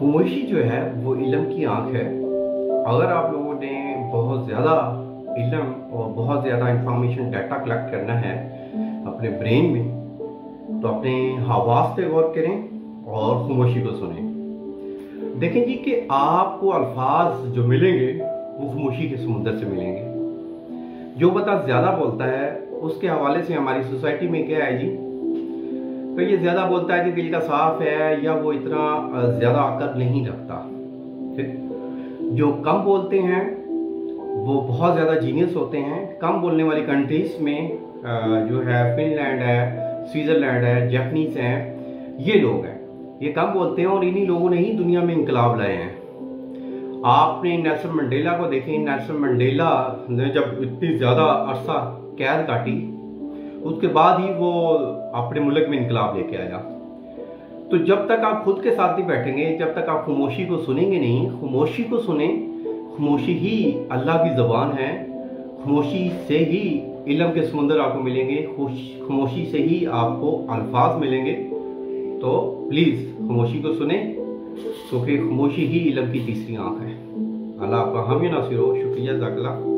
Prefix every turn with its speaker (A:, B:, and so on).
A: खामोशी जो है वो इल्म की आंख है। अगर आप लोगों ने बहुत ज़्यादा इल्म और बहुत ज़्यादा इंफॉर्मेशन डाटा कलेक्ट करना है अपने ब्रेन में, तो अपने हवास पे गौर करें और खामोशी को सुनें। देखें जी कि आपको अल्फाज जो मिलेंगे वो खामोशी के समुंदर से मिलेंगे। जो बंदा ज़्यादा बोलता है उसके हवाले से हमारी सोसाइटी में क्या है जी, तो ये ज़्यादा बोलता है कि दिल का साफ है या वो इतना ज़्यादा अकल नहीं रखता। ठीक, जो कम बोलते हैं वो बहुत ज़्यादा जीनियस होते हैं। कम बोलने वाली कंट्रीज में जो है फिनलैंड है, स्विट्ज़रलैंड है, जापानीज हैं, ये लोग हैं, ये कम बोलते हैं और इन्हीं लोगों ने ही दुनिया में इंकलाब लाए हैं। आपने नेल्सन मंडेला को देखें, नेल्सन मंडेला ने जब इतनी ज़्यादा अरसा कैद काटी उसके बाद ही वो अपने मुल्क में इनकलाब लेके आया। तो जब तक आप खुद के साथ नहीं बैठेंगे, जब तक आप खामोशी को सुनेंगे नहीं, खामोशी को सुने। खामोशी ही अल्लाह की ज़बान है, खामोशी से ही इल्म के समुंदर आपको मिलेंगे, खामोशी से ही आपको अल्फाज मिलेंगे। तो प्लीज़ खामोशी को सुने, क्योंकि खामोशी ही इल्म की तीसरी आँख है। अल्लाह आपका हामी नासिर हो। शुक्रिया, जज़ाकल्लाह।